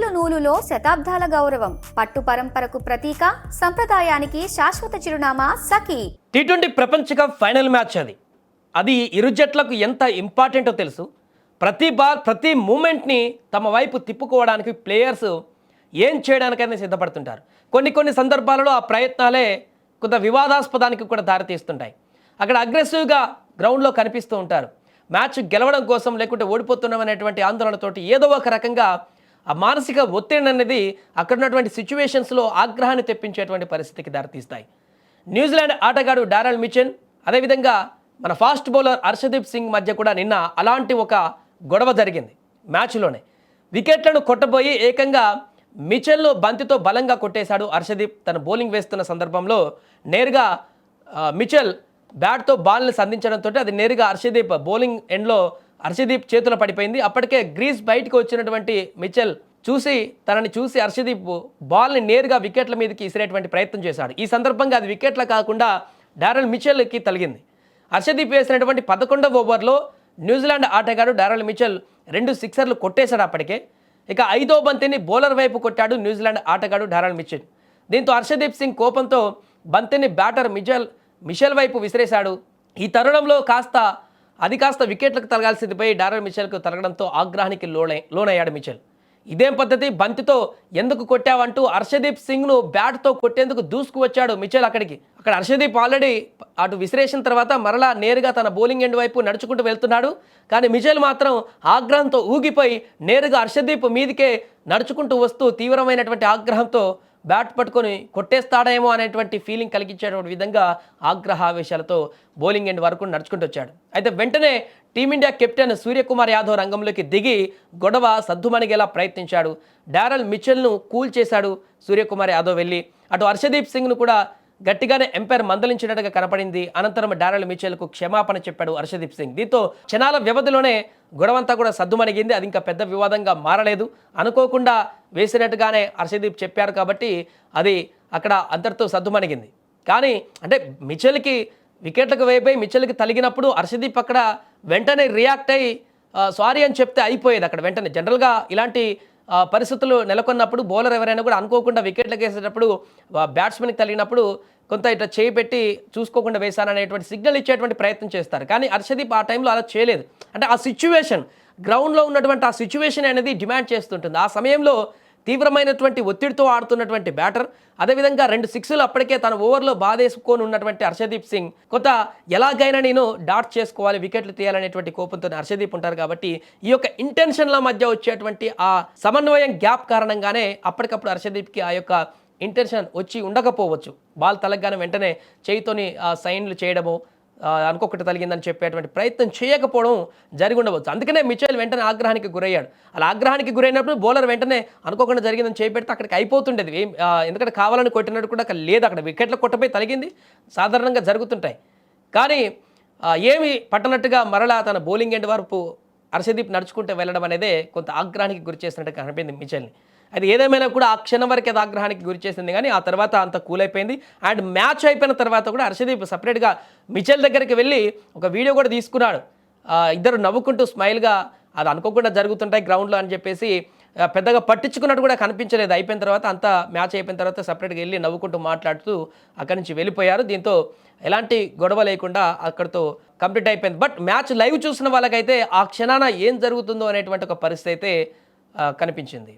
నూలు నూలులో శతాబ్దాల గౌరవం, పట్టు పరంపరకు ప్రతీక, సంప్రదాయానికి శాశ్వత చిరునామా సఖీ. టీ20 ప్రపంచ కప్ ఫైనల్ మ్యాచ్ అది ఇరు జట్లకు ఎంత ఇంపార్టెంటో తెలుసు. ప్రతి బాల్ ప్రతి మూమెంట్ని తమ వైపు తిప్పుకోవడానికి ప్లేయర్స్ ఏం చేయడానికైనా సిద్ధపడుతుంటారు. కొన్ని సందర్భాలలో ఆ ప్రయత్నాలే కొంత వివాదాస్పదానికి కూడా దారితీస్తుంటాయి. అక్కడ అగ్రెసివ్గా గ్రౌండ్లో కనిపిస్తూ ఉంటారు. మ్యాచ్ గెలవడం కోసం లేకుంటే ఓడిపోతున్నాం అనేటువంటి ఆందోళనతోటి ఏదో ఒక రకంగా ఆ మానసిక ఒత్తిడి అనేది అక్కడ ఉన్నటువంటి సిచ్యువేషన్స్లో ఆగ్రహాన్ని తెప్పించేటువంటి పరిస్థితికి దారితీస్తాయి. న్యూజిలాండ్ ఆటగాడు డారెల్ మిచెల్, అదేవిధంగా మన ఫాస్ట్ బౌలర్ హర్షదీప్ సింగ్ మధ్య కూడా నిన్న అలాంటి ఒక గొడవ జరిగింది. మ్యాచ్లోనే వికెట్లను కొట్టబోయి ఏకంగా మిచెల్ను బంతితో బలంగా కొట్టేశాడు హర్షదీప్. తన బౌలింగ్ వేస్తున్న సందర్భంలో నేరుగా మిచెల్ బ్యాట్తో బాల్ని సంధించడంతో అది నేరుగా హర్షదీప్ బౌలింగ్ ఎండ్లో హర్షదీప్ చేతులు పడిపోయింది. అప్పటికే గ్రీజ్ బయటకు వచ్చినటువంటి మిచెల్ తనని చూసి హర్షదీప్ బాల్ని నేరుగా వికెట్ల మీదకి ఇసిరేటువంటి ప్రయత్నం చేశాడు. ఈ సందర్భంగా అది వికెట్ల కాకుండా డారెల్ మిచెల్కి తగిలింది. హర్షదీప్ వేసినటువంటి 11వ ఓవర్లో న్యూజిలాండ్ ఆటగాడు డారెల్ మిచెల్ 2 సిక్సర్లు కొట్టేశాడు. అప్పటికే ఇక 5వ బంతిని బౌలర్ వైపు కొట్టాడు న్యూజిలాండ్ ఆటగాడు డారెల్ మిచెల్. దీంతో హర్షదీప్ సింగ్ కోపంతో బంతిని బ్యాటర్ మిచెల్ వైపు విసిరేశాడు. ఈ తరుణంలో కాస్త వికెట్లకు తలగాల్సింది పోయి డారెల్ మిచెల్కు తలగడంతో ఆగ్రహానికి లోనయ్యాడు మిచెల్. ఇదేం పద్ధతి, బంతితో ఎందుకు కొట్టావంటూ హర్షదీప్ సింగ్ను బ్యాట్తో కొట్టేందుకు దూసుకు వచ్చాడు మిచెల్. అక్కడ హర్షదీప్ ఆల్రెడీ అటు విసిరేసిన తర్వాత మరలా నేరుగా తన బౌలింగ్ ఎండ్ వైపు నడుచుకుంటూ వెళ్తున్నాడు. కానీ మిచెల్ మాత్రం ఆగ్రహంతో ఊగిపోయి నేరుగా హర్షదీప్ మీదికే నడుచుకుంటూ వస్తూ తీవ్రమైనటువంటి ఆగ్రహంతో బ్యాట్ పట్టుకొని కొట్టేస్తాడేమో అనేటువంటి ఫీలింగ్ కలిగించేటువంటి విధంగా ఆగ్రహావేశాలతో బౌలింగ్ ఎండ్ వరకు నడుచుకుంటూ వచ్చాడు. అయితే వెంటనే టీమిండియా కెప్టెన్ సూర్యకుమార్ యాదవ్ రంగంలోకి దిగి గొడవ సద్దుమణిగేలా ప్రయత్నించాడు. డారెల్ మిచెల్ను కూల్ చేశాడు సూర్యకుమార్ యాదవ్ వెళ్ళి. అటు హర్షదీప్ సింగ్ను కూడా గట్టిగానే ఎంపైర్ మందలించినట్టుగా కనపడింది. అనంతరం డారెల్ మిచెల్కు క్షమాపణ చెప్పాడు హర్షదీప్ సింగ్. దీంతో క్షణాల వ్యవధిలోనే గొడవంతా కూడా సద్దుమణిగింది. అది ఇంకా పెద్ద వివాదంగా మారలేదు. అనుకోకుండా వేసినట్టుగానే హర్షదీప్ చెప్పారు కాబట్టి అది అక్కడ అంతటితో సద్దుమణిగింది. కానీ అంటే మిచెల్కి వికెట్లకు వైపై మిచెల్కి తగిలినప్పుడు హర్షదీప్ అక్కడ వెంటనే రియాక్ట్ అయ్యి సారీ అని చెప్తే అయిపోయేది. అక్కడ వెంటనే జనరల్గా ఇలాంటి పరిస్థితులు నెలకొన్నప్పుడు బౌలర్ ఎవరైనా కూడా అనుకోకుండా వికెట్లకు వేసేటప్పుడు బ్యాట్స్మెన్కి తగిలినప్పుడు కొంత ఇట్లా చేయి పెట్టి చూసుకోకుండా వేశాననేటువంటి సిగ్నల్ ఇచ్చేటువంటి ప్రయత్నం చేస్తారు. కానీ హర్షదీప్ ఆ టైంలో అలా చేయలేదు. అంటే ఆ సిచ్యువేషన్, గ్రౌండ్లో ఉన్నటువంటి ఆ సిచ్యువేషన్ అనేది డిమాండ్ చేస్తుంటుంది. ఆ సమయంలో తీవ్రమైనటువంటి ఒత్తిడితో ఆడుతున్నటువంటి బ్యాటర్, అదేవిధంగా 2 సిక్స్లు అప్పటికే తన ఓవర్లో బాధేసుకొని ఉన్నటువంటి హర్షదీప్ సింగ్ కొంత ఎలాగైనా నేను డాట్ చేసుకోవాలి, వికెట్లు తీయాలనేటువంటి కోపంతో హర్షదీప్ ఉంటారు. కాబట్టి ఈ యొక్క ఇంటెన్షన్ల మధ్య వచ్చేటువంటి ఆ సమన్వయం గ్యాప్ కారణంగానే అప్పటికప్పుడు హర్షదీప్కి ఆ యొక్క ఇంటెన్షన్ వచ్చి ఉండకపోవచ్చు. బాల్ తలగ్గానే వెంటనే చేయితోని సైన్లు చేయడము, అనుకోకటి తగిలిందని చెప్పేటువంటి ప్రయత్నం చేయకపోవడం జరిగి ఉండవచ్చు. అందుకనే మిచెల్ వెంటనే ఆగ్రహానికి గురయ్యాడు. అలా ఆగ్రహానికి గురైనప్పుడు బౌలర్ వెంటనే అనుకోకుండా జరిగిందని చేపెడితే అక్కడికి అయిపోతుండేది. ఎందుకంటే కావాలని కొట్టినట్టు కూడా అక్కడ లేదు. అక్కడ వికెట్లు కొట్టపోయి తగిలింది, సాధారణంగా జరుగుతుంటాయి. కానీ ఏమి పట్టనట్టుగా మరలా తన బౌలింగ్ ఎండ్ వరకు హర్షదీప్ నడుచుకుంటూ వెళ్ళడం అనేది కొంత ఆగ్రహానికి గురి చేసినట్టు కనిపించింది మిచెల్ని. అది ఏదేమైనా కూడా ఆ క్షణం వరకు అది ఆగ్రహానికి గురి చేసింది. కానీ ఆ తర్వాత అంత కూల్ అయిపోయింది. అండ్ మ్యాచ్ అయిపోయిన తర్వాత కూడా హర్షదీప్ సపరేట్గా మిచెల్ దగ్గరికి వెళ్ళి ఒక వీడియో కూడా తీసుకున్నాడు. ఇద్దరు నవ్వుకుంటూ స్మైల్గా, అది అనుకోకుండా జరుగుతుంటాయి గ్రౌండ్లో అని చెప్పేసి పెద్దగా పట్టించుకున్నట్టు కూడా కనిపించలేదు. అయిపోయిన తర్వాత అంతా మ్యాచ్ అయిపోయిన తర్వాత సపరేట్గా వెళ్ళి నవ్వుకుంటూ మాట్లాడుతూ అక్కడి నుంచి వెళ్ళిపోయారు. దీంతో ఎలాంటి గొడవ లేకుండా అక్కడితో కంప్లీట్ అయిపోయింది. బట్ మ్యాచ్ లైవ్ చూసిన వాళ్ళకైతే ఆ క్షణాన ఏం జరుగుతుందో అనేటువంటి ఒక పరిస్థితి అయితే కనిపించింది.